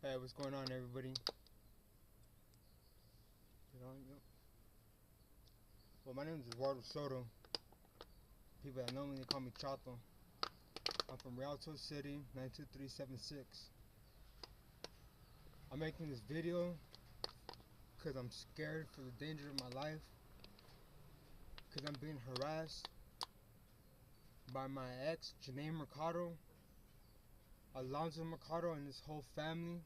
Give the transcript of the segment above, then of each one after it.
Hey, what's going on, everybody? Well, my name is Chato Soto. People that know me, they call me Chato. I'm from Rialto City, 92376. I'm making this video because I'm scared for the danger of my life. Because I'm being harassed by my ex, Jenea Alonzo Mercado, and his whole family.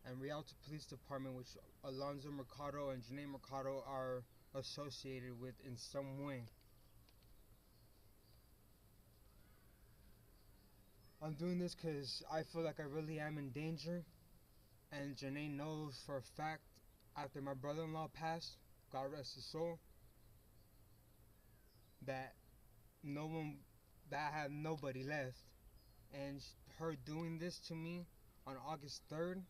And Rialto Police Department, which Alonzo Mercado and Jenea Mercado are associated with in some way. I'm doing this because I feel like I really am in danger, and Jenea knows for a fact after my brother-in-law passed, God rest his soul, that I have nobody left, and her doing this to me on August 3rd,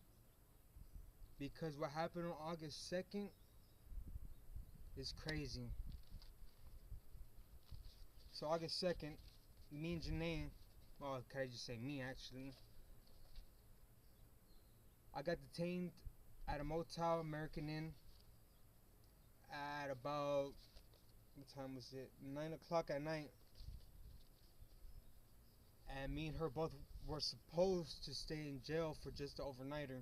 because what happened on August 2nd is crazy. So August 2nd, me and Jenea, well, can I just say me actually, I got detained at a motel, American Inn, at about, what time was it? 9 o'clock at night. And me and her both were supposed to stay in jail for just an overnighter.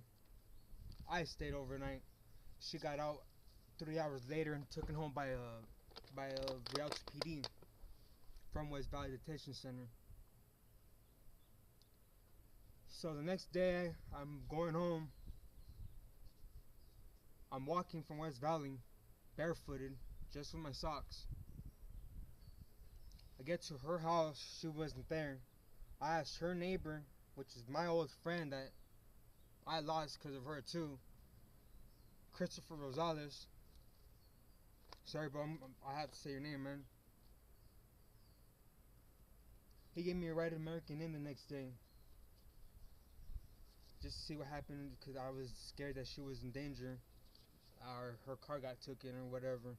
I stayed overnight. She got out 3 hours later and taken home by Rialto PD from West Valley Detention Center. So the next day, I'm going home. I'm walking from West Valley, barefooted, just with my socks. I get to her house, she wasn't there. I asked her neighbor, which is my old friend that I lost because of her too, Christopher Rosales. Sorry, bro, I have to say your name, man. He gave me a ride to American Inn the next day, just to see what happened, because I was scared that she was in danger, or her car got taken or whatever.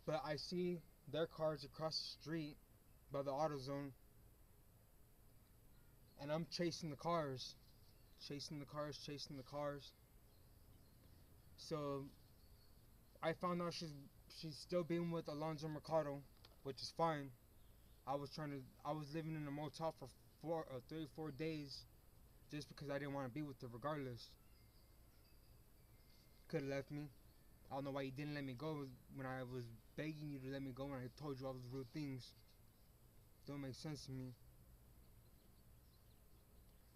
But I see their cars across the street by the AutoZone, and I'm chasing the cars. So I found out she's still being with Alonzo Mercado, which is fine. I was living in a motel for 3 or 4 days, just because I didn't want to be with her regardless. Could have left me. I don't know why you didn't let me go when I was begging you to let me go, when I told you all those real things. Don't make sense to me.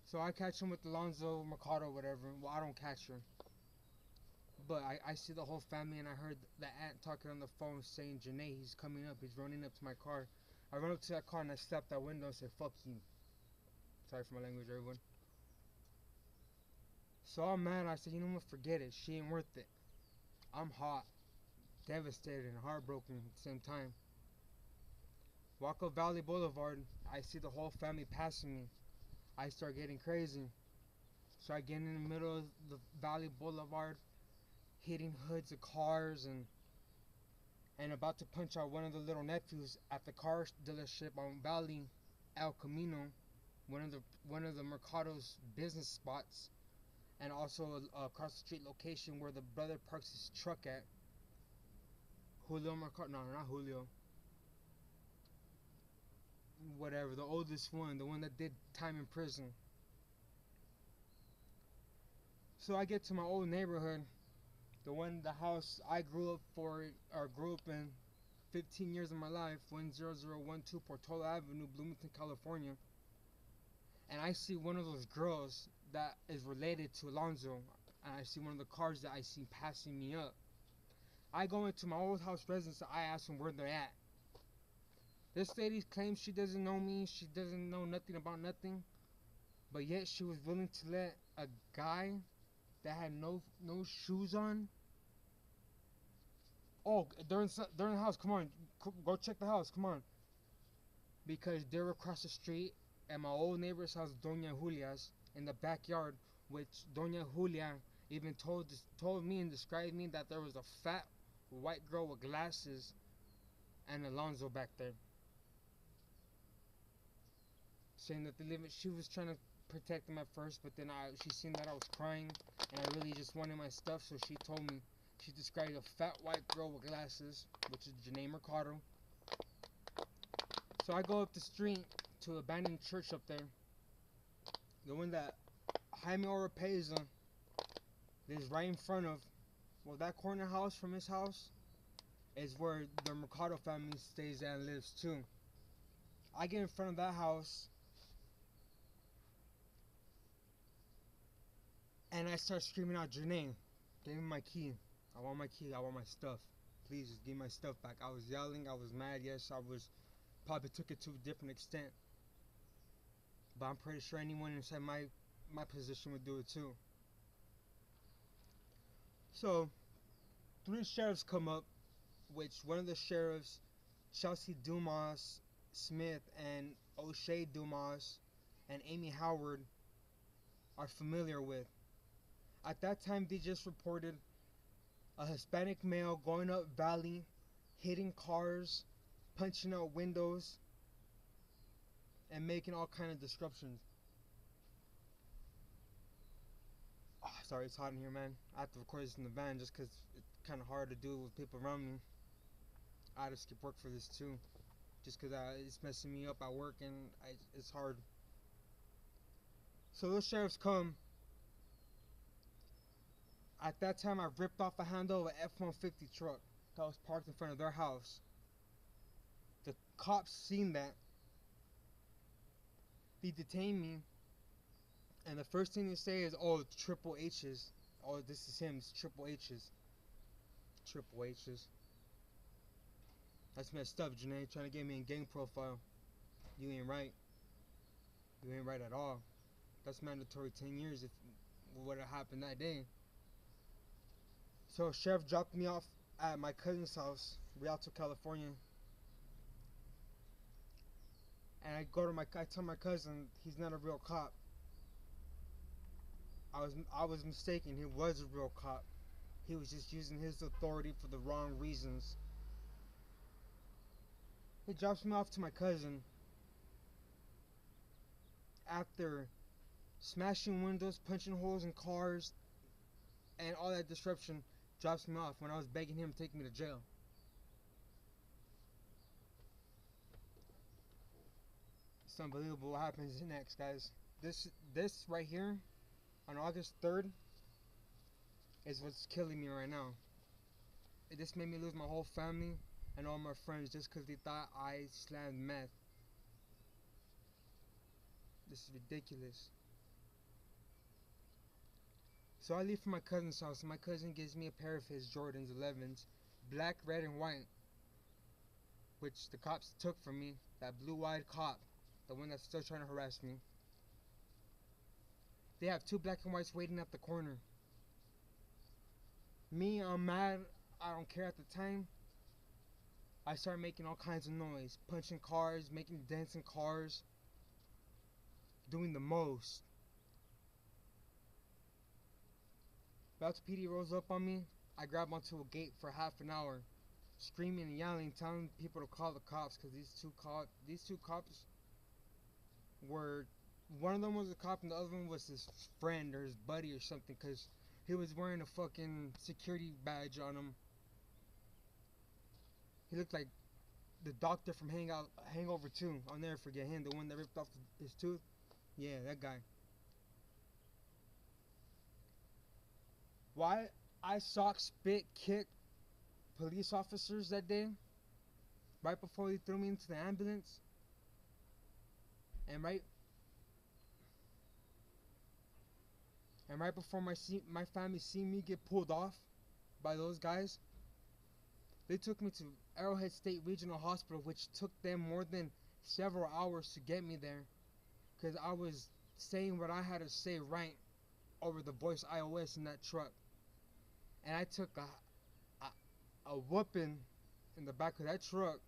So I catch him with Alonzo Mercado, whatever. Well, I don't catch her, but I see the whole family, and I heard the aunt talking on the phone saying, Jenea, he's coming up, he's running up to my car. I run up to that car and I slap that window and say, fuck you. Sorry for my language, everyone. So I'm mad. I said, you know what, forget it, she ain't worth it. I'm hot, devastated, and heartbroken at the same time. Walk up Valley Boulevard, I see the whole family passing me. I start getting crazy. So I get in the middle of the Valley Boulevard, hitting hoods of cars, and about to punch out one of the little nephews at the car dealership on Valley El Camino, one of the Mercado's business spots, and also across the street location where the brother parks his truck at. Julio Mercado, no, not Julio. Whatever, the oldest one, the one that did time in prison. So I get to my old neighborhood, the house I grew up in 15 years of my life, 10012 Portola Avenue, Bloomington, California. And I see one of those girls that is related to Alonzo, and I see one of the cars that I see passing me up. I go into my old house residence, I ask them where they're at. This lady claims she doesn't know me, she doesn't know nothing about nothing, but yet she was willing to let a guy that had no shoes on. Oh, they're in the house, come on, go check the house, come on. Because they're across the street at my old neighbor's house, Doña Julia's, in the backyard, which Doña Julia even told me and described me that there was a fat white girl with glasses and Alonzo back there, saying that she was trying to protect him at first, but then she seen that I was crying and I really just wanted my stuff, so she told me, she described a fat white girl with glasses, which is Jenea Mercado. So I go up the street to an abandoned church up there, the one that Jaime Oropeza is right in front of. Well, that corner house from his house is where the Mercado family stays and lives too. I get in front of that house and I start screaming out, Jenea, give me my key. I want my key. I want my stuff. Please just give me my stuff back. I was yelling. I was mad. Yes, I was. Probably took it to a different extent. But I'm pretty sure anyone inside my position would do it too. So, 3 sheriffs come up, which one of the sheriffs, Chelsea Dumas Smith and O'Shea Dumas and Amy Howard, are familiar with. At that time, they just reported a Hispanic male going up valley, hitting cars, punching out windows, and making all kind of disruptions. Oh, sorry, it's hot in here, man. I have to record this in the van just because it's kind of hard to do with people around me. I had to skip work for this too, just because it's messing me up at work and it's hard. So those sheriffs come. At that time, I ripped off a handle of an F-150 truck that was parked in front of their house. The cops seen that. They detained me. And the first thing they say is, oh, it's Triple H's. Oh, this is him. It's Triple H's. Triple H's. That's messed up, Jenea. Trying to get me in gang profile. You ain't right. You ain't right at all. That's mandatory 10 years if what happened that day. So sheriff dropped me off at my cousin's house, Rialto, California. And I tell my cousin he's not a real cop. I was mistaken. He was a real cop. He was just using his authority for the wrong reasons. He drops me off to my cousin. After smashing windows, punching holes in cars, and all that disruption, drops me off when I was begging him to take me to jail. It's unbelievable what happens next, guys. This right here, on August 3rd, is what's killing me right now. This made me lose my whole family and all my friends just because they thought I slammed meth. This is ridiculous. So I leave for my cousin's house, and my cousin gives me a pair of his Jordans 11s, black, red, and white, which the cops took from me. That blue-eyed cop, the one that's still trying to harass me. They have 2 black and whites waiting at the corner. Me, I'm mad. I don't care at the time. I start making all kinds of noise, punching cars, making dents in cars, doing the most. Rialto PD rolls up on me. I grab onto a gate for half an hour, screaming and yelling, telling people to call the cops, because these two cops were, one of them was a cop and the other one was his friend or his buddy or something, because he was wearing a fucking security badge on him. He looked like the doctor from Hangover 2. I'll never forget him, the one that ripped off his tooth. Yeah, that guy. Why I sock, spit, kick police officers that day, right before they threw me into the ambulance, and right before my family seen me get pulled off by those guys, they took me to Arrowhead State Regional Hospital, which took them more than several hours to get me there, because I was saying what I had to say right over the voice iOS in that truck. And I took a whooping in the back of that truck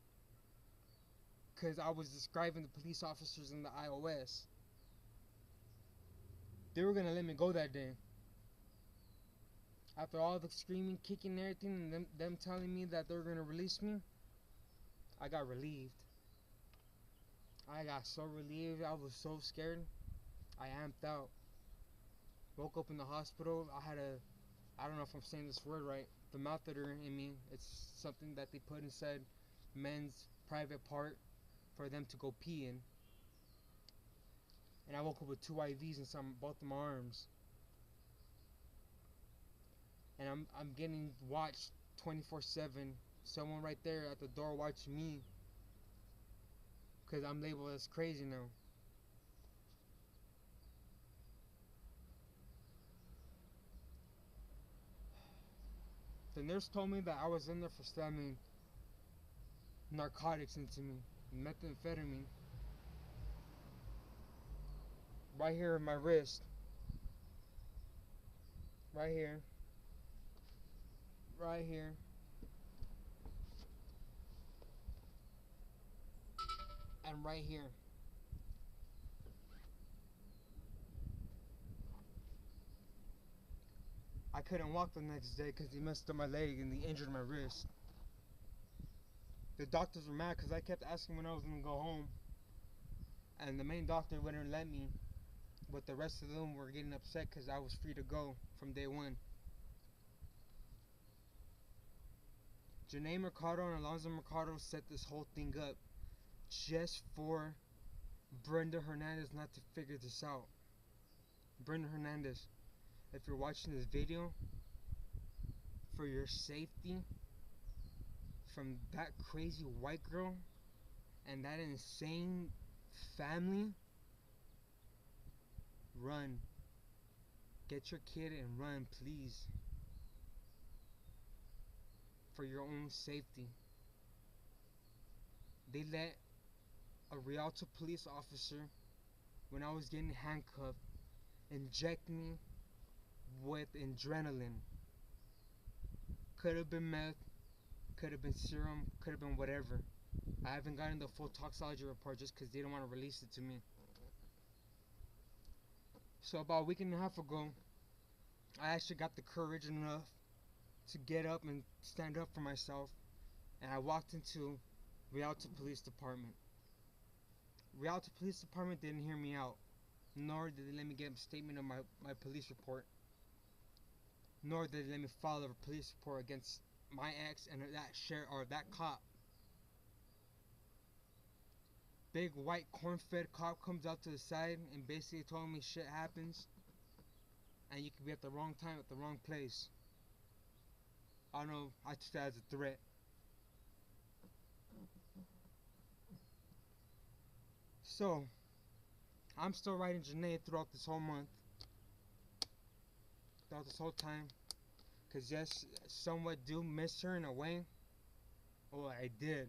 because I was describing the police officers in the iOS. They were going to let me go that day. After all the screaming, kicking, and everything, and them telling me that they were going to release me, I got relieved. I got so relieved. I was so scared. I amped out. Woke up in the hospital. I don't know if I'm saying this word right, the catheter in me. It's something that they put inside men's private part for them to go pee in. And I woke up with 2 IVs in both of my arms. And I'm getting watched 24/7. Someone right there at the door watching me, because I'm labeled as crazy now. The nurse told me that I was in there for slamming narcotics into me, methamphetamine, right here in my wrist, right here, right here, and right here. I couldn't walk the next day because he messed up my leg and he injured my wrist. The doctors were mad because I kept asking when I was going to go home, and the main doctor wouldn't let me, but the rest of them were getting upset because I was free to go from day one. Jenea Mercado and Alonzo Mercado set this whole thing up just for Brenda Hernandez not to figure this out. Brenda Hernandez, if you're watching this video, for your safety from that crazy white girl and that insane family, run. Get your kid and run, please. For your own safety. They let a Rialto police officer, when I was getting handcuffed, inject me with adrenaline. Could have been meth, could have been serum, could have been whatever. I haven't gotten the full toxicology report just because they don't want to release it to me. So about a week and a half ago, I actually got the courage enough to get up and stand up for myself, and I walked into Rialto Police Department. Rialto Police Department didn't hear me out, nor did they let me get a statement of my police report, nor did they let me file a police report against my ex and that cop. Big white corn-fed cop comes out to the side and basically told me shit happens and you could be at the wrong time at the wrong place. I don't know, I took that as a threat. So, I'm still writing Jenea throughout this whole month, throughout this whole time, because yes, somewhat do miss her in a way. Oh, I did.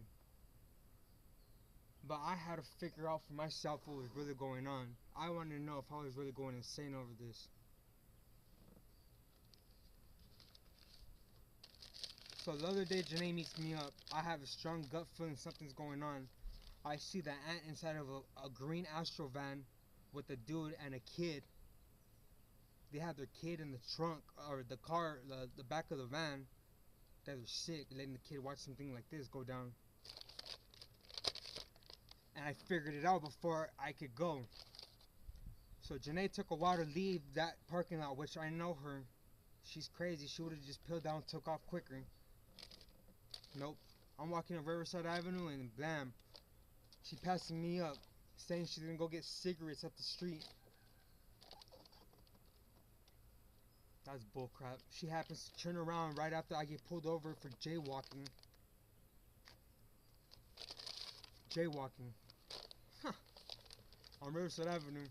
But I had to figure out for myself what was really going on. I wanted to know if I was really going insane over this. So the other day, Jenea meets me up. I have a strong gut feeling something's going on. I see the aunt inside of a green Astro van with a dude and a kid. They have their kid in the trunk, or the car, the back of the van. Guys are sick, letting the kid watch something like this go down. And I figured it out before I could go. So Jenea took a while to leave that parking lot, which I know her. She's crazy. She would have just peeled down and took off quicker. Nope. I'm walking on Riverside Avenue and blam. She passing me up, saying she's gonna go get cigarettes up the street. That's bullcrap. She happens to turn around right after I get pulled over for jaywalking. Jaywalking. Huh. On Riverside Avenue.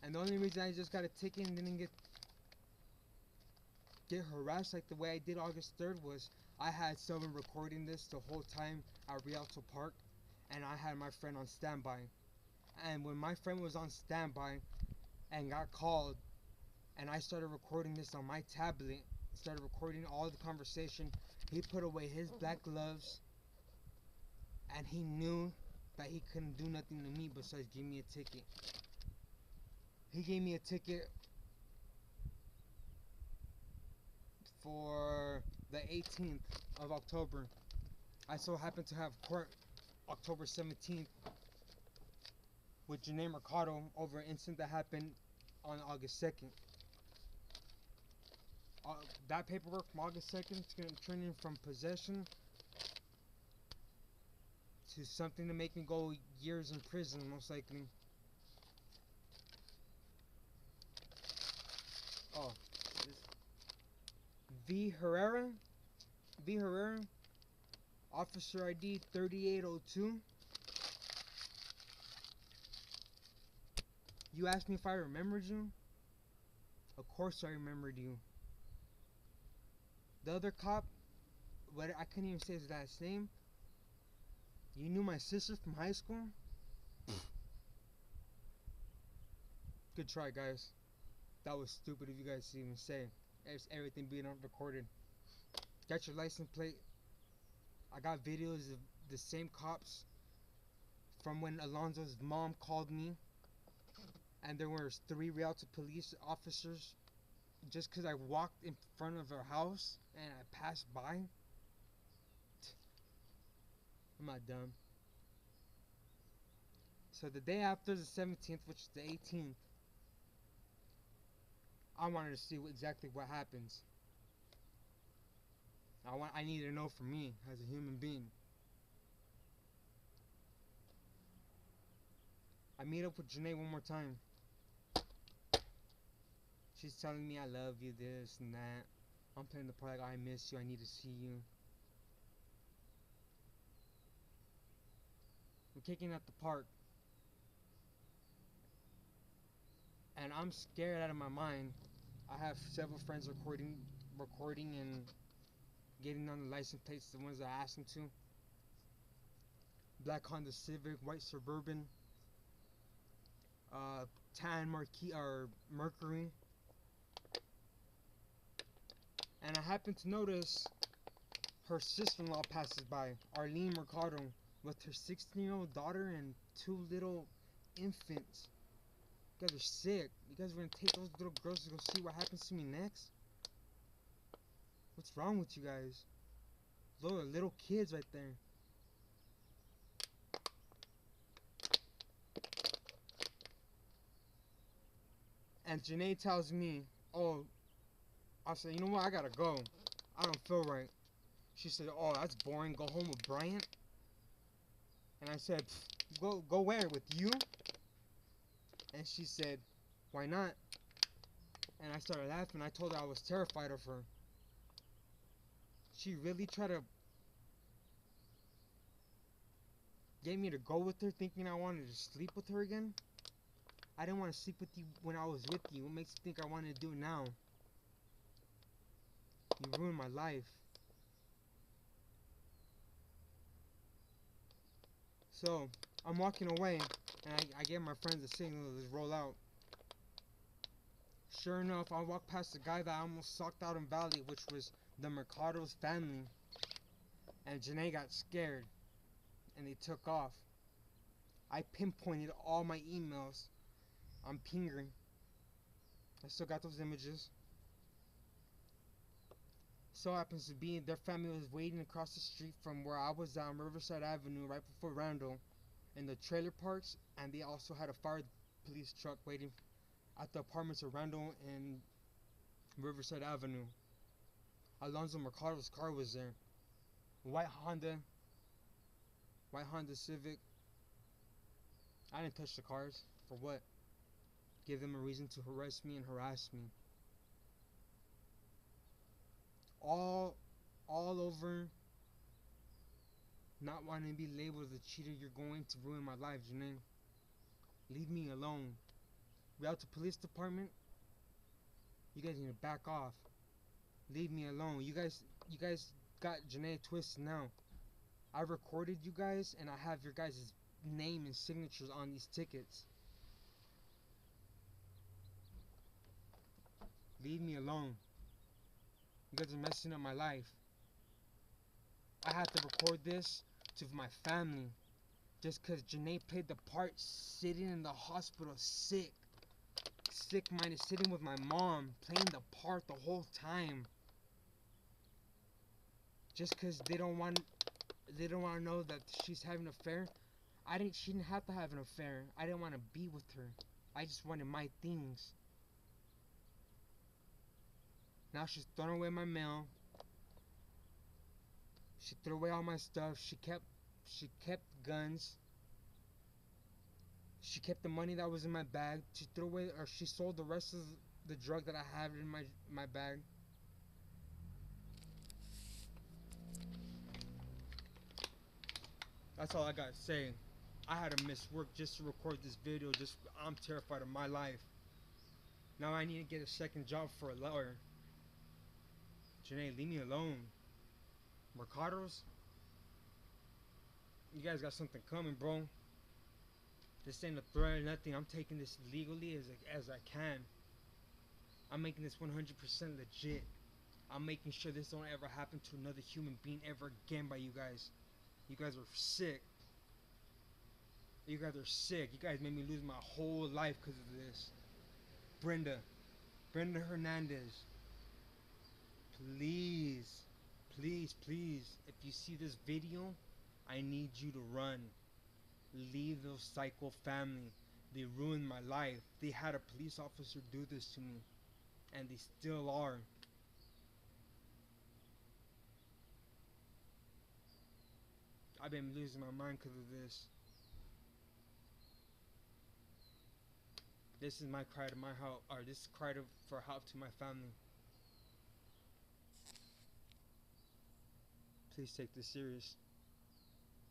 And the only reason I just got a ticket and didn't get harassed like the way I did August 3rd was I had someone recording this the whole time at Rialto Park, and I had my friend on standby. And when my friend was on standby and got called, and I started recording this on my tablet, started recording all the conversation, he put away his black gloves, and he knew that he couldn't do nothing to me besides give me a ticket. He gave me a ticket for the 18th of October. I so happened to have court October 17th. with Jenea Mercado over an incident that happened on August 2nd. That paperwork from August 2nd is going to turn in from possession to something to make me go years in prison, most likely. Oh, V. Herrera, officer ID 3802. You asked me if I remembered you? Of course I remembered you. The other cop, what I couldn't even say his last name. You knew my sister from high school? Good try, guys. That was stupid of you guys to even say. It's everything being recorded. Got your license plate. I got videos of the same cops from when Alonzo's mom called me, and there were 3 Rialto police officers just because I walked in front of her house and I passed by. I'm not dumb. So the day after the 17th, which is the 18th, I wanted to see exactly what happens. I need to know for me as a human being. I meet up with Jenea one more time. She's telling me I love you, this and that. I'm playing the part like, I miss you, I need to see you. We're kicking at the park. And I'm scared out of my mind. I have several friends recording and getting on the license plates, the ones that I asked them to. Black Honda Civic, white Suburban, tan Marquis or Mercury. And I happen to notice her sister-in-law passes by, Arlene Mercado, with her 16-year-old daughter and 2 little infants. You guys are sick. You guys are gonna take those little girls to go see what happens to me next? What's wrong with you guys? Those are little kids right there. And Jenea tells me, oh, I said, you know what, I gotta go. I don't feel right. She said, oh, that's boring, go home with Bryant. And I said, go where, with you? And she said, why not? And I started laughing. I told her I was terrified of her. She really tried to get me to go with her, thinking I wanted to sleep with her again. I didn't want to sleep with you when I was with you. What makes you think I want to do it now? You ruined my life. So, I'm walking away, and I gave my friends a signal to just roll out. Sure enough, I walked past the guy that I almost socked out in Valley, which was the Mercado's family. And Jenea got scared, and they took off. I pinpointed all my emails on Pinger. I still got those images. So happens to be their family was waiting across the street from where I was on Riverside Avenue right before Randall in the trailer parks, and they also had a fire police truck waiting at the apartments of Randall and Riverside Avenue. Alonzo Mercado's car was there. White Honda Civic. I didn't touch the cars. For what? Give them a reason to arrest me and harass me. All over not wanting to be labeled as a cheater. You're going to ruin my life, Jenea. Leave me alone. Rialto Police Department, you guys need to back off. Leave me alone. You guys got Jenea twisted now. I recorded you guys, and I have your guys' name and signatures on these tickets. Leave me alone. You guys are messing up my life. I had to record this to my family just because Jenea played the part sitting in the hospital sick-minded, sitting with my mom, playing the part the whole time. Just because they don't want to know that she's having an affair. She didn't have to have an affair. I didn't want to be with her. I just wanted my things. Now she's throwing away my mail. She threw away all my stuff. She kept guns. She kept the money that was in my bag. She threw away, or she sold the rest of the drug that I had in my bag. That's all I gotta say. I had to miss work just to record this video. I'm terrified of my life. Now I need to get a second job for a lawyer. Jenea, leave me alone. Mercados? You guys got something coming, bro. This ain't a threat or nothing. I'm taking this legally as I can. I'm making this 100% legit. I'm making sure this don't ever happen to another human being ever again by you guys. You guys are sick. You guys are sick. You guys made me lose my whole life because of this. Brenda Hernandez. Please, if you see this video, I need you to run. Leave those psycho family. They ruined my life. They had a police officer do this to me, and they still are. I've been losing my mind because of this. This is my cry to my help, or this cry for help to my family. Please take this serious.